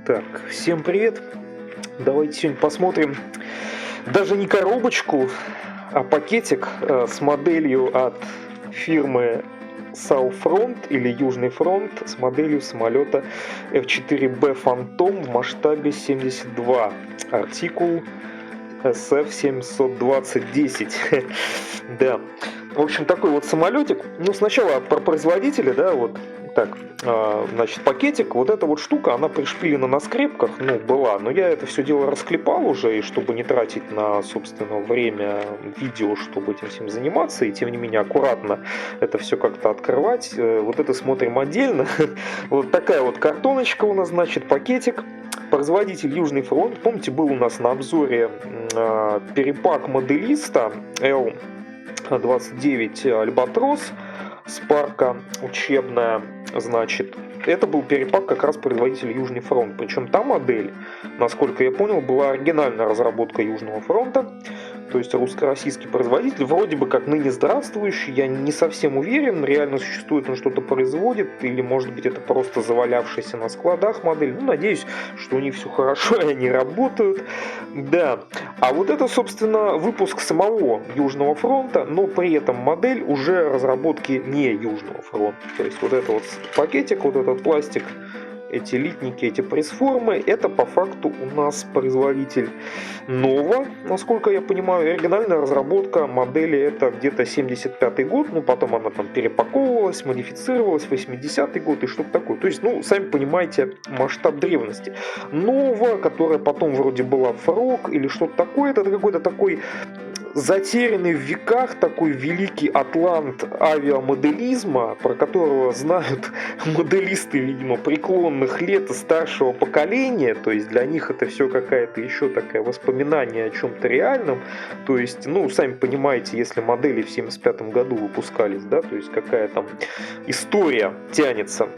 Так, всем привет! Давайте сегодня посмотрим даже не коробочку, а пакетик с моделью от фирмы South Front или Южный фронт с моделью самолета F-4B Phantom в масштабе 72, артикул SF-720-10. Да, в общем, такой вот самолетик. Ну, сначала про производителя, да, вот так, значит, пакетик, вот эта вот штука, она пришпилена на скрепках, ну, была, но я это все дело расклепал уже, и чтобы не тратить на, собственно, время видео, чтобы этим всем заниматься, и тем не менее аккуратно это все как-то открывать, вот это смотрим отдельно. Вот такая вот картоночка у нас, значит, пакетик. Производитель Южный фронт, помните, был у нас на обзоре перепак моделиста L29 Альбатрос, спарка учебная, значит, это был перепак как раз производителя Южный фронт. Причем та модель, насколько я понял, была оригинальная разработка Южного фронта. То есть русско-российский производитель, вроде бы как ныне здравствующий, я не совсем уверен, реально существует он что-то производит, или может быть это просто завалявшаяся на складах модель. Ну, надеюсь, что у них все хорошо и они работают. Да. А вот это, собственно, выпуск самого Южного фронта, но при этом модель уже разработки не Южного фронта. То есть вот это вот пакетик, вот этот пластик, эти литники, эти пресс-формы, это по факту у нас производитель Nova, насколько я понимаю. Оригинальная разработка модели это где-то 75-й год, ну потом она там перепаковывалась, модифицировалась, 80-й год и что-то такое. То есть, ну, сами понимаете, масштаб древности. Nova, которая потом вроде была Фрок или что-то такое, это какой-то такой затерянный в веках такой великий атлант авиамоделизма, про которого знают моделисты, видимо, преклонных лет и старшего поколения, то есть для них это все какая-то еще такая воспоминание о чем-то реальном, то есть, ну, сами понимаете, если модели в 75 году выпускались, да, то есть какая там история тянется.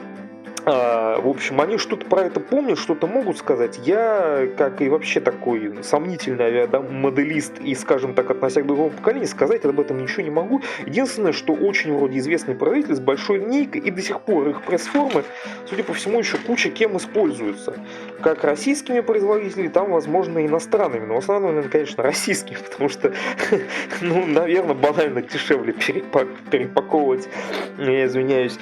В общем, они что-то про это помнят, что-то могут сказать. Я, как и вообще такой сомнительный авиамоделист и, скажем так, относясь к другому поколению, сказать об этом ничего не могу. Единственное, что очень вроде известный производитель с большой линейкой, и до сих пор их пресс-формы, судя по всему, еще куча кем используются. Как российскими производителями, там, возможно, иностранными. Но в основном, наверное, конечно, российскими, потому что, ну, наверное, банально дешевле перепаковывать, я извиняюсь,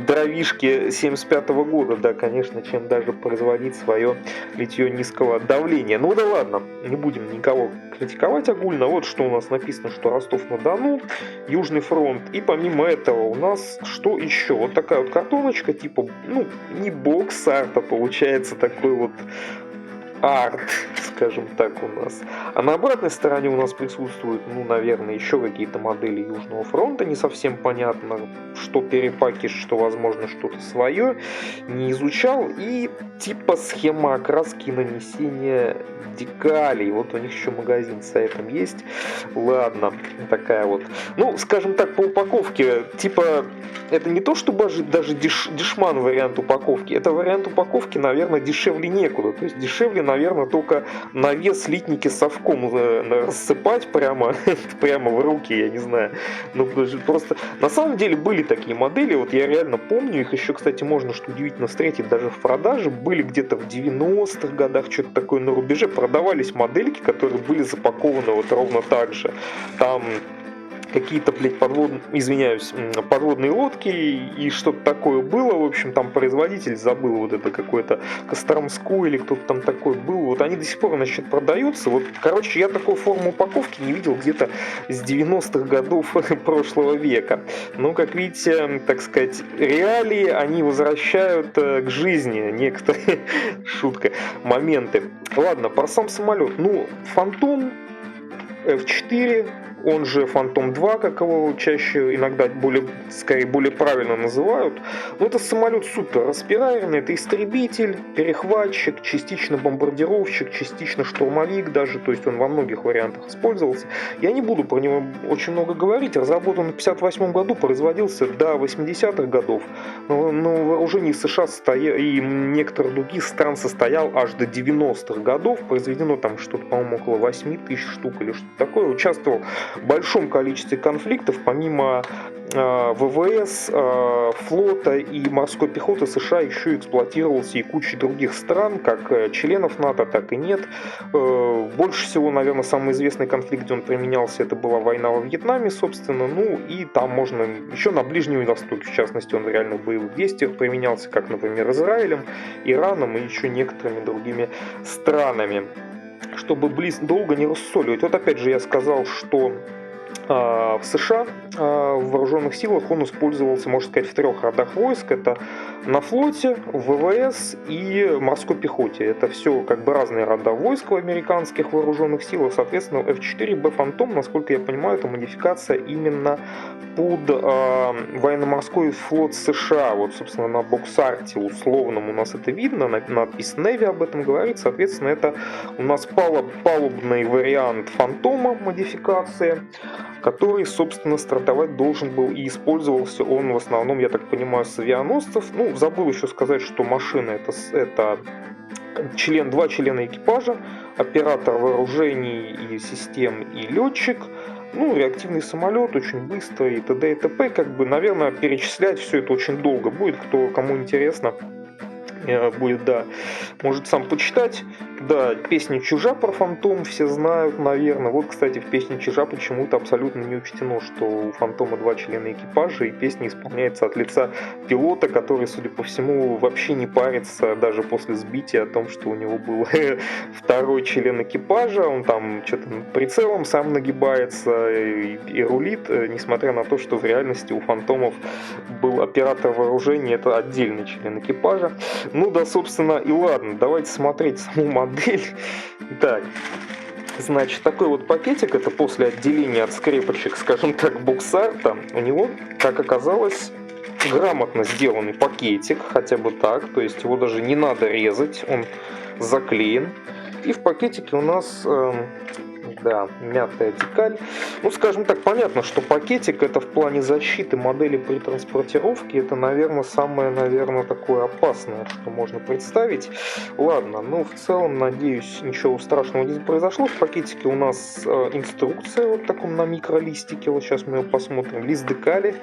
дровишки 75 года, да, конечно, чем даже производить свое литье низкого давления. Ну да ладно, не будем никого критиковать огульно. Вот что у нас написано, что Ростов-на-Дону, Южный фронт. И помимо этого у нас что еще? Вот такая вот картоночка, типа, ну, не бокс-арт, а получается такой вот арт, скажем так, у нас. А на обратной стороне у нас присутствуют, ну, наверное, еще какие-то модели Южного фронта. Не совсем понятно, что перепаки, что, возможно, что-то свое. Не изучал. И типа схема окраски и нанесения декалей. Вот у них еще магазин с сайтом есть. Ладно, такая вот. Ну, скажем так, по упаковке, типа, это не то, чтобы даже дешман вариант упаковки. Это вариант упаковки, наверное, дешевле некуда. То есть дешевле, наверное, только на вес литники совком рассыпать прямо в руки, я не знаю. Ну, просто на самом деле были такие модели, вот я реально помню, их еще, кстати, можно, что удивительно, встретить даже в продаже. Были где-то в 90-х годах, что-то такое на рубеже, продавались модельки, которые были запакованы вот ровно так же. Там какие-то, блядь, подводные лодки и что-то такое было. В общем, там производитель забыл, вот это какой-то Костромской или кто-то там такой был. Вот они до сих пор, значит, продаются. Вот, короче, я такой формы упаковки не видел где-то с 90-х годов прошлого века. Ну, как видите, так сказать, реалии, они возвращают к жизни некоторые, шутка, моменты. Ладно, про сам самолет. Ну, Фантом F4, он же Фантом 2, как его чаще иногда скорее более правильно называют. Но это самолет супер распиаренный, это истребитель, перехватчик, частично бомбардировщик, частично штурмовик даже, то есть он во многих вариантах использовался. Я не буду про него очень много говорить, разработан в 1958 году, производился до 80-х годов, но вооружении США и некоторых других стран состоял аж до 90-х годов, произведено там что-то, по-моему, около 8 тысяч штук или что-то такое, участвовал в большом количестве конфликтов, помимо ВВС, флота и морской пехоты США еще эксплуатировался и кучей других стран, как членов НАТО, так и нет. Больше всего, наверное, самый известный конфликт, где он применялся, это была война во Вьетнаме, собственно. Ну и там можно еще на Ближнем Востоке, в частности, он в реальных боевых действиях применялся, как, например, Израилем, Ираном и еще некоторыми другими странами. Чтобы долго не рассоливать. Вот опять же я сказал, что в США в вооруженных силах он использовался, можно сказать, в 3 родах войск. Это на флоте, в ВВС и морской пехоте. Это все как бы разные рода войск в американских вооруженных силах. Соответственно, F-4B Phantom, насколько я понимаю, это модификация именно под военно-морской флот США. Вот, собственно, на боксарте условном у нас это видно, надпись Navy об этом говорит. Соответственно, это у нас палубный вариант Фантома модификации, который, собственно, стартовать должен был и использовался он в основном, я так понимаю, с авианосцев. Ну, забыл еще сказать, что машина это два члена экипажа, оператор вооружений и систем и летчик. Ну, реактивный самолет, очень быстрый, и т.д. и т.п. Как бы, наверное, перечислять все это очень долго будет. Кому интересно, будет, да, может сам почитать. Да, песню «Чужа» про Фантом все знают, наверное. Вот, кстати, в песне «Чужа» почему-то абсолютно не учтено, что у Фантома 2 члена экипажа, и песня исполняется от лица пилота, который, судя по всему, вообще не парится даже после сбития о том, что у него был 2-й член экипажа. Он там что-то прицелом сам нагибается и рулит, несмотря на то, что в реальности у Фантомов был оператор вооружения, это отдельный член экипажа. Ну да, собственно, и ладно, давайте смотреть саму модель. Так, значит, такой вот пакетик, это после отделения от скрепочек, скажем так, боксарта, у него, как оказалось, грамотно сделанный пакетик, хотя бы так, то есть его даже не надо резать, он заклеен. И в пакетике у нас, да, мятая декаль. Ну, скажем так, понятно, что пакетик это в плане защиты модели при транспортировке, это, наверное, самое, такое опасное, что можно представить. Ладно, ну, в целом, надеюсь, ничего страшного не произошло. В пакетике у нас инструкция вот таком на микролистике, вот сейчас мы ее посмотрим, лист декали,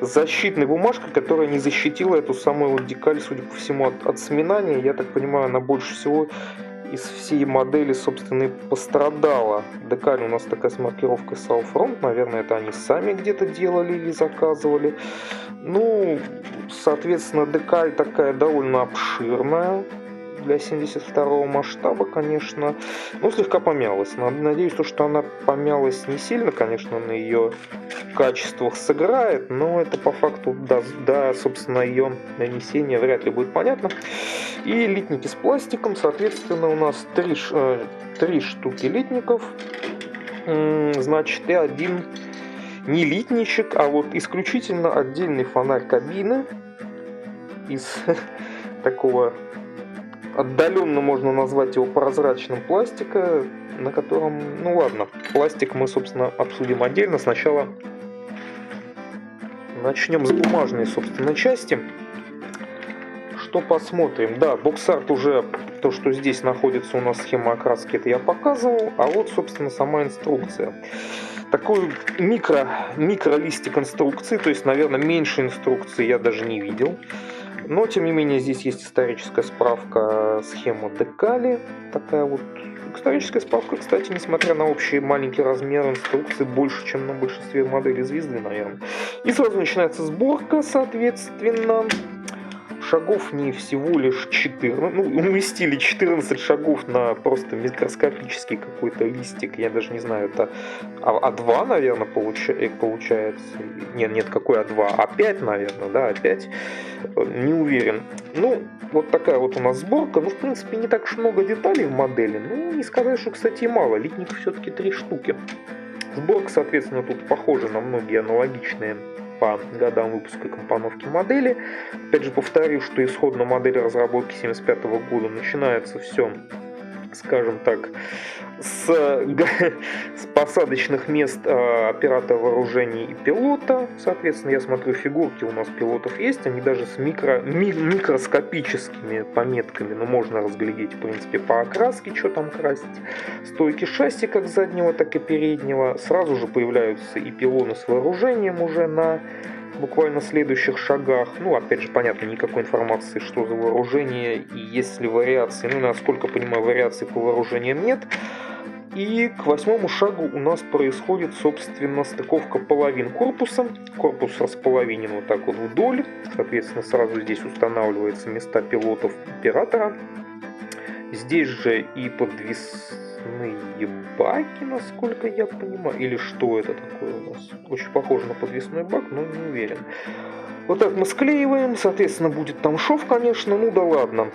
защитной бумажкой, которая не защитила эту самую вот декаль, судя по всему, от сминания. Я так понимаю, она больше всего из всей модели, собственно, и пострадала. Декаль у нас такая с маркировкой Southfront. Наверное, это они сами где-то делали или заказывали. Ну, соответственно, декаль такая довольно обширная. Для 72-го масштаба, конечно, ну, слегка помялась. Надеюсь, что она помялась не сильно, конечно, на ее качествах сыграет, но это по факту, да, собственно, ее нанесение вряд ли будет понятно. И литники с пластиком, соответственно, у нас 3 штуки литников, значит, и один не литничек, а вот исключительно отдельный фонарь кабины из такого отдаленно можно назвать его прозрачным пластика, на котором, ну ладно, пластик мы, собственно, обсудим отдельно. Сначала начнем с бумажной, собственно, части. Что посмотрим? Да, боксарт уже, то, что здесь находится у нас схема окраски, это я показывал, а вот, собственно, сама инструкция. Такой микролистик инструкции, то есть, наверное, меньше инструкции я даже не видел. Но, тем не менее, здесь есть историческая справка, схема декали. Такая вот историческая справка, кстати, несмотря на общий маленький размер инструкции, больше, чем на большинстве моделей звезды, наверное. И сразу начинается сборка, соответственно. Шагов не всего лишь 14, ну, уместили 14 шагов на просто микроскопический какой-то листик, я даже не знаю, это А2, наверное, получается, нет, какой А2, А5, наверное, да, А5, не уверен. Ну, вот такая вот у нас сборка, ну, в принципе, не так уж много деталей в модели, ну, не сказать, что, кстати, и мало, литников все-таки 3 штуки. Сборка, соответственно, тут похожа на многие аналогичные по годам выпуска и компоновки модели. Опять же повторю, что исходно модель разработки 1975 года начинается все скажем так, с, с посадочных мест оператора вооружений и пилота. Соответственно, я смотрю, фигурки у нас пилотов есть, они даже с микроскопическими пометками, но можно разглядеть, в принципе, по окраске, что там красить. Стойки шасси как заднего, так и переднего. Сразу же появляются и пилоны с вооружением уже на буквально следующих шагах. Ну, опять же, понятно, никакой информации, что за вооружение и есть ли вариации. Ну, насколько понимаю, вариаций по вооружениям нет. И к 8-му шагу у нас происходит, собственно, стыковка половин корпуса. Корпус располовинен вот так вот вдоль. Соответственно, сразу здесь устанавливаются места пилотов оператора. Здесь же и подвесные баки, насколько я понимаю. Или что это такое у нас? Очень похоже на подвесной бак, но не уверен. Вот так мы склеиваем. Соответственно, будет там шов, конечно. Ну да ладно.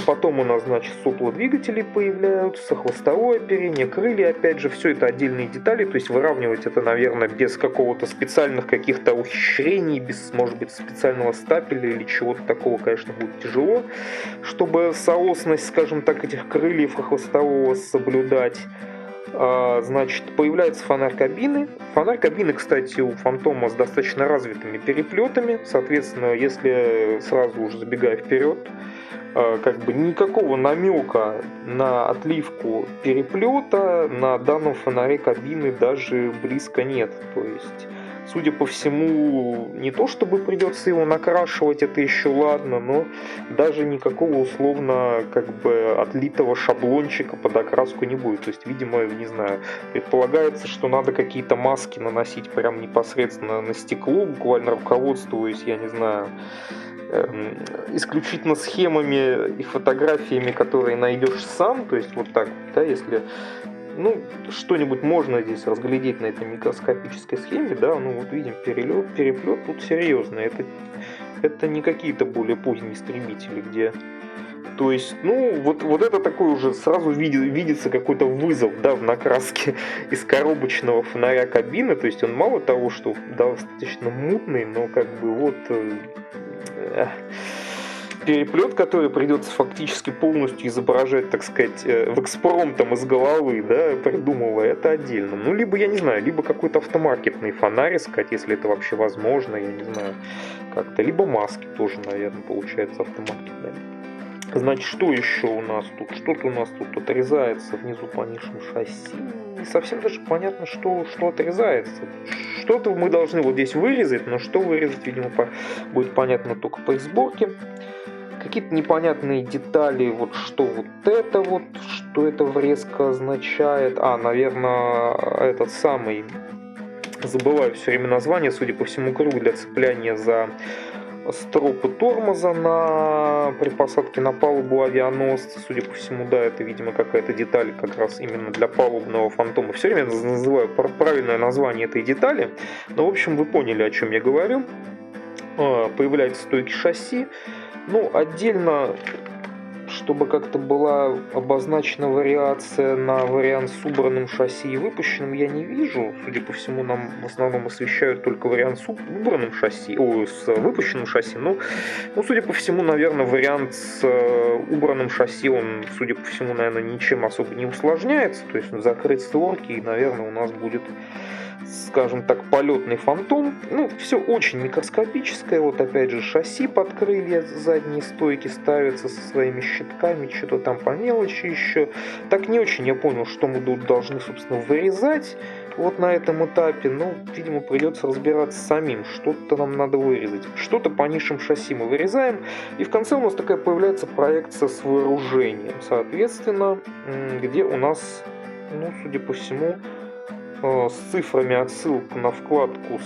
Потом у нас, значит, сопла двигателей появляются, хвостовое оперение, крылья, опять же, все это отдельные детали, то есть выравнивать это, наверное, без какого-то специальных каких-то ухищрений, без, может быть, специального стапеля или чего-то такого, конечно, будет тяжело, чтобы соосность, скажем так, этих крыльев и хвостового соблюдать. Значит, появляется фонарь кабины. Фонарь кабины, кстати, у Фантома с достаточно развитыми переплетами, соответственно, если сразу уже забегая вперед, как бы никакого намека на отливку переплета на данном фонаре кабины даже близко нет. То есть, судя по всему, не то чтобы придется его накрашивать, это еще ладно, но даже никакого условно как бы отлитого шаблончика под окраску не будет. То есть, видимо, не знаю, предполагается, что надо какие-то маски наносить прям непосредственно на стекло, буквально руководствуясь, я не знаю, исключительно схемами и фотографиями, которые найдешь сам, то есть вот так, да, если, ну, что-нибудь можно здесь разглядеть на этой микроскопической схеме, да, ну, вот видим, переплет тут серьезно, это не какие-то более поздние истребители, где, то есть, ну, вот это такой уже сразу видится какой-то вызов, да, в накраске из коробочного фонаря кабины, то есть он мало того, что достаточно мутный, но как бы вот переплет, который придется фактически полностью изображать, так сказать, в экспромтом из головы, да, придумывая, это отдельно. Ну, либо, я не знаю, либо какой-то автомаркетный фонарь искать, если это вообще возможно, я не знаю, как-то. Либо маски тоже, наверное, получается автомаркетные. Значит, что еще у нас тут? Что-то у нас тут отрезается внизу по нишам шасси. Не совсем даже понятно, что отрезается. Что-то мы должны вот здесь вырезать, но что вырезать, видимо, будет понятно только по сборке. Какие-то непонятные детали, вот что это врезка означает. Наверное, этот самый, забываю все время название, судя по всему, круг для цепляния за стропы тормоза при посадке на палубу авианосца. Судя по всему, да, это, видимо, какая-то деталь как раз именно для палубного Фантома. Все время называю правильное название этой детали. Но, в общем, вы поняли, о чем я говорю. Появляются стойки шасси. Ну, отдельно, чтобы как-то была обозначена вариация на вариант с убранным шасси и выпущенным, я не вижу. Судя по всему, нам в основном освещают только вариант с убранным шасси, с выпущенным шасси. Ну, судя по всему, наверное, вариант с убранным шасси, он, судя по всему, наверное, ничем особо не усложняется. То есть закрыть створки, и, наверное, у нас будет, скажем так, полетный Фантом. Ну, все очень микроскопическое. Вот опять же шасси под крылья, задние стойки ставятся со своими щитками, что-то там по мелочи еще. Так не очень я понял, что мы тут должны, собственно, вырезать вот на этом этапе. Ну, видимо, придется разбираться самим. Что-то нам надо вырезать. Что-то по нишам шасси мы вырезаем. И в конце у нас такая появляется проекция с вооружением. Соответственно, где у нас, ну, судя по всему, с цифрами отсылка на вкладку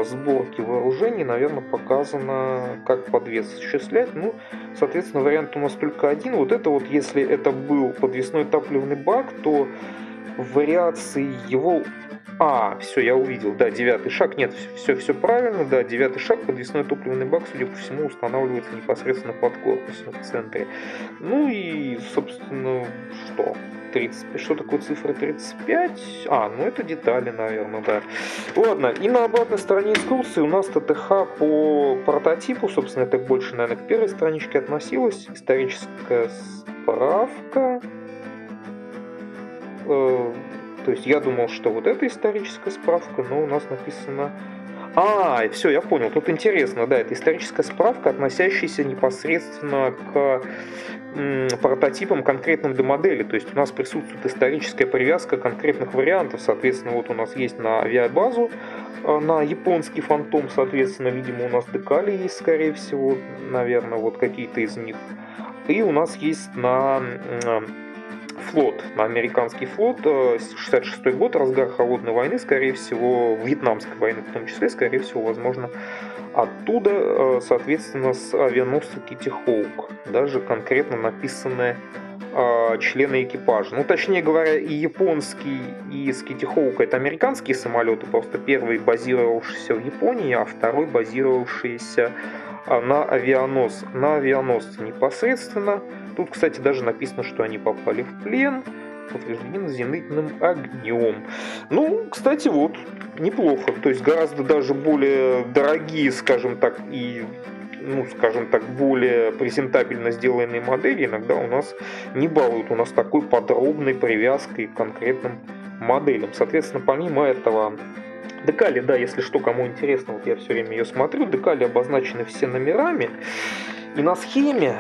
сборки вооружений, наверное, показано, как подвес осуществлять. Ну, соответственно, вариант у нас только один. Вот это вот, если это был подвесной топливный бак, то вариации его... все, я увидел, да, 9-й шаг, нет, все правильно, да, 9-й шаг, подвесной топливный бак, судя по всему, устанавливается непосредственно под корпусом в центре. Ну и, собственно, что? 35. Что такое цифра 35? Ну это детали, наверное, да. Ладно, и на обратной стороне инструкции у нас ТТХ по прототипу, собственно, это больше, наверное, к первой страничке относилось, историческая справка. То есть я думал, что вот это историческая справка, но у нас написано... все, я понял. Тут интересно, да, это историческая справка, относящаяся непосредственно к прототипам конкретным для модели. То есть у нас присутствует историческая привязка конкретных вариантов. Соответственно, вот у нас есть на авиабазу, на японский фантом, соответственно, видимо, у нас декали есть, скорее всего, наверное, вот какие-то из них. И у нас есть на флот, на американский флот, 66-й год, разгар холодной войны, скорее всего, вьетнамской войны в том числе, скорее всего, возможно, оттуда, соответственно, с авианосца Китти Хоук, даже конкретно написаны члены экипажа. Ну, точнее говоря, и японский, и с Китти Хоука это американские самолеты, просто первый базировавшийся в Японии, а второй базировавшийся на авианосце непосредственно. Тут, кстати, даже написано, что они попали в плен, повреждены зенитным огнем. Ну, кстати, вот, неплохо. То есть гораздо даже более дорогие, скажем так, и, более презентабельно сделанные модели иногда у нас не балуют. У нас такой подробной привязкой к конкретным моделям. Соответственно, помимо этого, декали, да, если что, кому интересно, вот я все время ее смотрю, декали обозначены все номерами. И на схеме,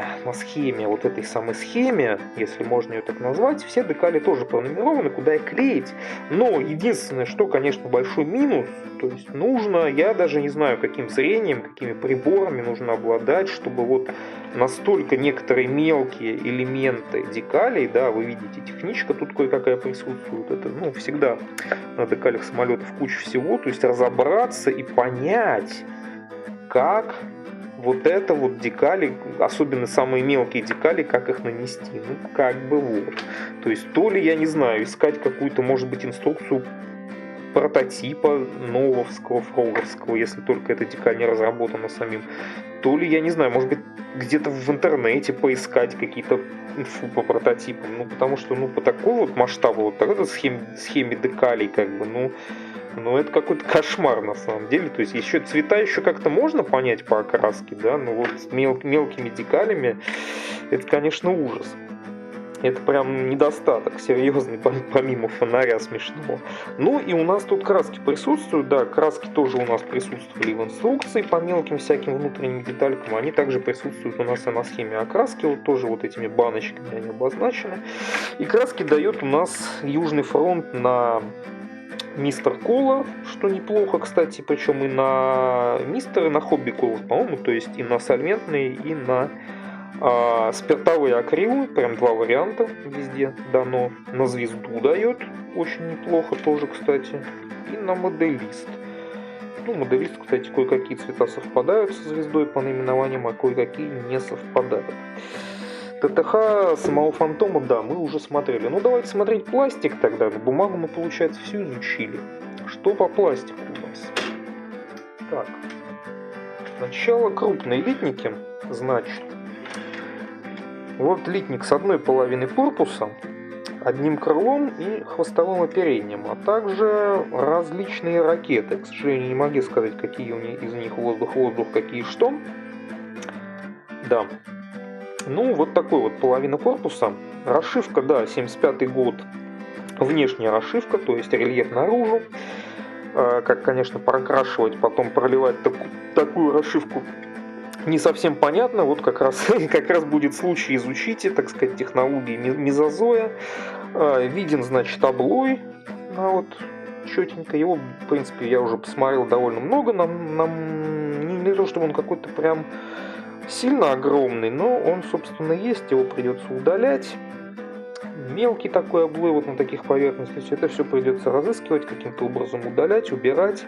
вот этой самой схеме, если можно ее так назвать, все декали тоже пронумерованы, куда их клеить. Но единственное, что, конечно, большой минус, то есть нужно, я даже не знаю, каким зрением, какими приборами нужно обладать, чтобы вот настолько некоторые мелкие элементы декалей, да, вы видите, техничка тут кое-какая присутствует, это, всегда на декалях самолетов куча всего, то есть разобраться и понять, как вот это вот декали, особенно самые мелкие декали, как их нанести. Вот. То есть, то ли, я не знаю, искать какую-то, может быть, инструкцию прототипа нововского, фроговского, если только эта декаль не разработана самим. То ли, я не знаю, может быть, где-то в интернете поискать какие-то инфу по прототипам. Потому что, по такой вот масштабу, вот такой схеме декалей, это какой-то кошмар на самом деле. То есть еще цвета еще как-то можно понять по окраске, да, но вот с мелкими декалями это, конечно, ужас. Это прям недостаток серьезный, помимо фонаря смешного. Ну и у нас тут краски присутствуют, да, краски тоже у нас присутствовали в инструкции по мелким всяким внутренним деталькам. Они также присутствуют у нас и на схеме окраски, вот тоже вот этими баночками они обозначены. И краски дает у нас Южный фронт на Мистер Колор, что неплохо, кстати, причем и на Мистер, и на Хобби Колор, по-моему, то есть и на сольвентные, и на спиртовые акрилы, прям два варианта везде дано. На звезду дает, очень неплохо тоже, кстати, и на моделист. Моделист, кстати, кое-какие цвета совпадают со звездой по наименованиям, а кое-какие не совпадают. ТТХ самого фантома, да, мы уже смотрели. Давайте смотреть пластик тогда. Бумагу мы, получается, всю изучили. Что по пластику у нас? Так. Сначала крупные литники. Значит, вот литник с одной половиной корпуса, одним крылом и хвостовым оперением, а также различные ракеты. К сожалению, не могу сказать, какие из них воздух-воздух, какие что. Да. Вот такой вот половина корпуса. Расшивка, да, 75-й год. Внешняя расшивка, то есть рельеф наружу. Как, конечно, прокрашивать, потом проливать такую расшивку не совсем понятно. Вот как раз будет случай, изучите, так сказать, технологии мезозоя. Виден, значит, облой. Четенько. Его, в принципе, я уже посмотрел довольно много. Не то, чтобы он какой-то прям сильно огромный, но он, собственно, есть, его придется удалять. Мелкий такой облой вот на таких поверхностях, это все придется разыскивать, каким-то образом удалять, убирать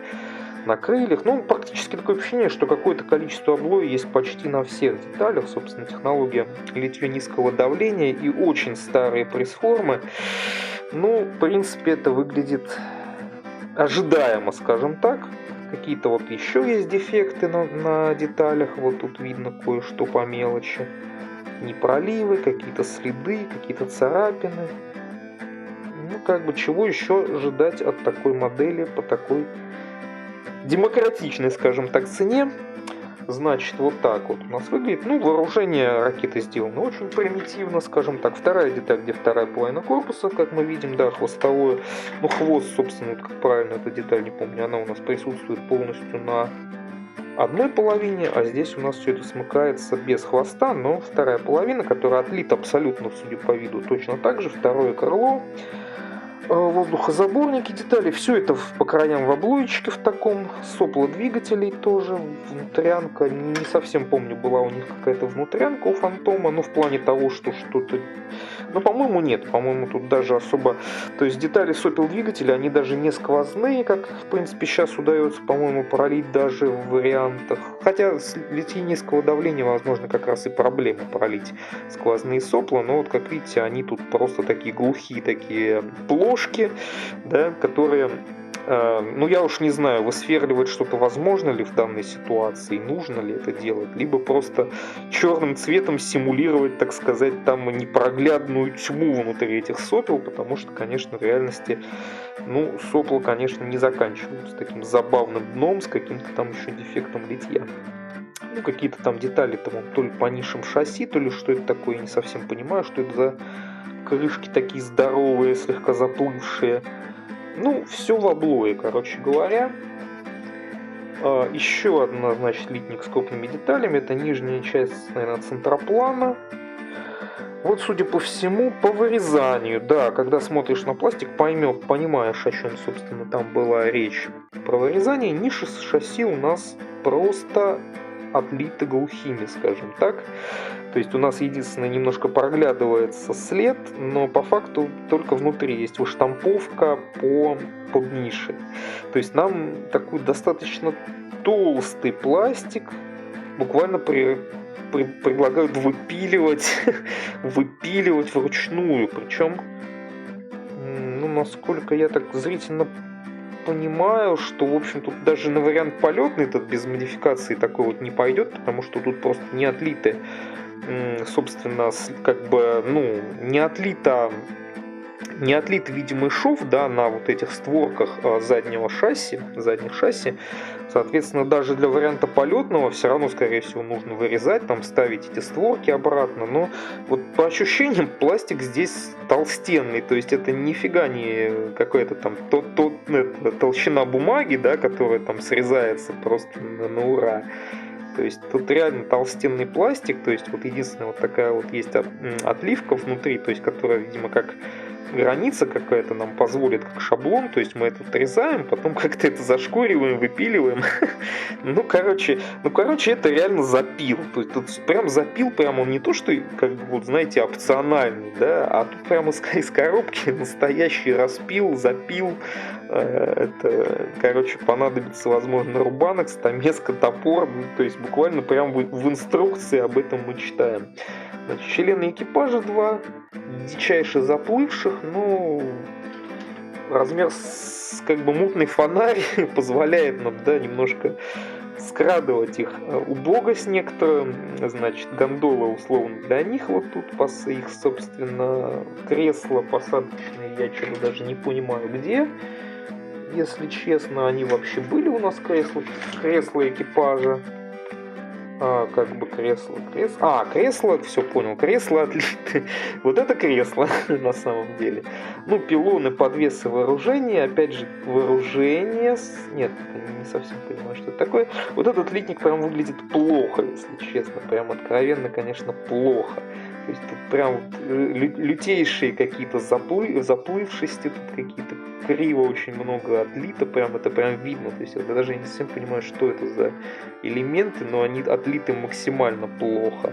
на крыльях. Практически такое ощущение, что какое-то количество облоя есть почти на всех деталях. Собственно, технология литья низкого давления и очень старые пресс-формы. В принципе, это выглядит ожидаемо, скажем так. Какие-то вот еще есть дефекты на деталях. Вот тут видно кое-что по мелочи. Непроливы, какие-то следы, какие-то царапины. Чего еще ожидать от такой модели по такой демократичной, скажем так, цене. Значит, вот так вот у нас выглядит. Ну, вооружение ракеты сделано очень примитивно, скажем так. Вторая деталь, где вторая половина корпуса, как мы видим, да, хвостовое. Ну, хвост, собственно, вот как правильно эта деталь, не помню, она у нас присутствует полностью на одной половине, а здесь у нас все это смыкается без хвоста, но вторая половина, которая отлита абсолютно, судя по виду, точно так же. Второе крыло. Воздухозаборники, детали, все это по краям в облоечке в таком, сопла двигателей тоже, внутрянка, не совсем помню, была у них какая-то внутрянка у Фантома, ну в плане того, что что-то, ну по-моему нет, по-моему тут даже особо, то есть детали сопел двигателя, они даже не сквозные, как в принципе сейчас удается, по-моему, пролить даже в вариантах, хотя с литьей низкого давления, возможно, как раз и проблема пролить сквозные сопла, но вот как видите, они тут просто такие глухие, такие плошки, да, которые, ну я уж не знаю, высверливать что-то возможно ли в данной ситуации, нужно ли это делать, либо просто черным цветом симулировать, так сказать, там непроглядную тьму внутри этих сопел, потому что, конечно, в реальности, ну, сопла, конечно, не заканчиваются таким забавным дном с каким-то там еще дефектом литья. Ну, какие-то там детали, там, то ли по нишам шасси, то ли что это такое, я не совсем понимаю, что это за крышки такие здоровые, слегка заплывшие. Ну, все в облое, короче говоря. Еще одна, значит, литник с крупными деталями. Это нижняя часть, наверное, центроплана. Вот, судя по всему, по вырезанию, да, когда смотришь на пластик, понимаешь, о чем, собственно, там была речь. Про вырезание ниши с шасси у нас просто отлиты глухими, скажем так. То есть у нас единственное немножко проглядывается след, но по факту только внутри есть выштамповка под нишей. То есть нам такой достаточно толстый пластик буквально предлагают выпиливать, выпиливать вручную. Причем, ну, насколько я так зрительно понимаю, что, в общем, тут даже на вариант полетный этот без модификации такой вот не пойдет, потому что тут просто не отлиты, собственно, как бы, ну, не отлит видимый шов, да, на вот этих створках задних шасси. Соответственно, даже для варианта полетного все равно, скорее всего, нужно вырезать, там ставить эти створки обратно. Но вот по ощущениям пластик здесь толстенный, то есть это нифига не какая-то там толщина бумаги, да, которая там срезается просто на ура. То есть тут реально толстенный пластик, то есть вот единственная вот такая вот есть отливка внутри, то есть которая, видимо, как граница какая-то нам позволит, как шаблон, то есть мы это отрезаем, потом как-то это зашкуриваем, выпиливаем. Ну, короче, это реально запил. То есть тут прям запил, прям он не то, что, как бы, вот, знаете, опциональный, да, а тут прямо из коробки настоящий распил, запил. Это, короче, понадобится, возможно, рубанок, стамеска, топор, ну, то есть буквально прям в инструкции об этом мы читаем. Значит, члены экипажа 2, дичайше заплывших, но размер как бы мутный фонарь позволяет нам, да, немножко скрадывать их убогость некоторую. Значит, гондола условно для них вот тут их, собственно, кресла посадочные, я что-то даже не понимаю где. Если честно, они вообще были у нас кресла экипажа. Как бы кресло, все понял, кресло отлиты. Вот это кресло на самом деле. Ну, пилоны, подвесы, вооружение, опять же, вооружение. Нет, не совсем понимаю, что это такое. Вот этот литник прям выглядит плохо, если честно, прям откровенно, конечно, плохо. То есть тут прям лютейшие какие-то заплывшести, тут какие-то криво очень много отлито, прям это прям видно. То есть я даже не совсем понимаю, что это за элементы, но они отлиты максимально плохо.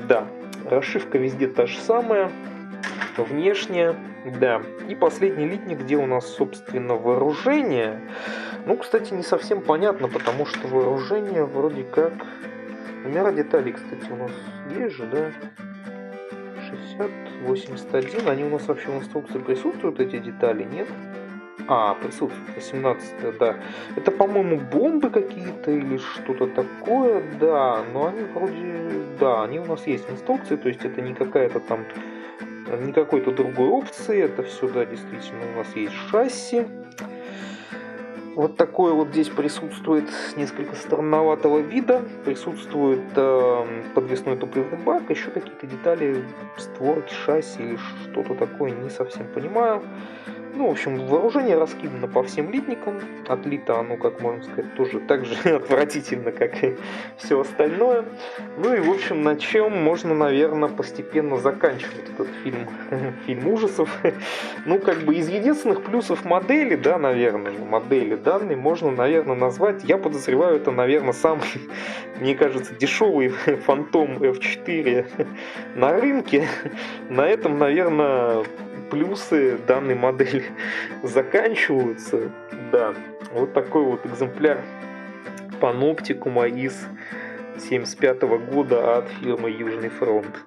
Да, расшивка везде та же самая, внешняя, да. И последний литник, где у нас, собственно, вооружение. Ну, кстати, не совсем понятно, потому что вооружение вроде как... Номера деталей, кстати, у нас есть же, да? 60, 81. Они у нас вообще в инструкции присутствуют, эти детали, нет? Присутствует 18, да. Это, по-моему, бомбы какие-то или что-то такое, да. Но они вроде, да, они у нас есть в инструкции, то есть это не какая-то там, не какой-то другой опции. Это все, да, действительно у нас есть шасси. Вот такой вот здесь присутствует несколько странноватого вида. Присутствует подвесной топливный бак, еще какие-то детали, створки, шасси или что-то такое, не совсем понимаю. Ну, в общем, вооружение раскидано по всем литникам. Отлито оно, как можно сказать, тоже так же отвратительно, как и все остальное. Ну и, в общем, на чем можно, наверное, постепенно заканчивать этот фильм, фильм ужасов. Ну, как бы из единственных плюсов модели, да, наверное, модели данной можно, наверное, назвать, я подозреваю, это, наверное, самый, мне кажется, дешевый Phantom F4 на рынке. На этом, наверное, плюсы данной модели заканчиваются. Да, вот такой вот экземпляр Panopticum из 1975 года от фирмы Южный фронт.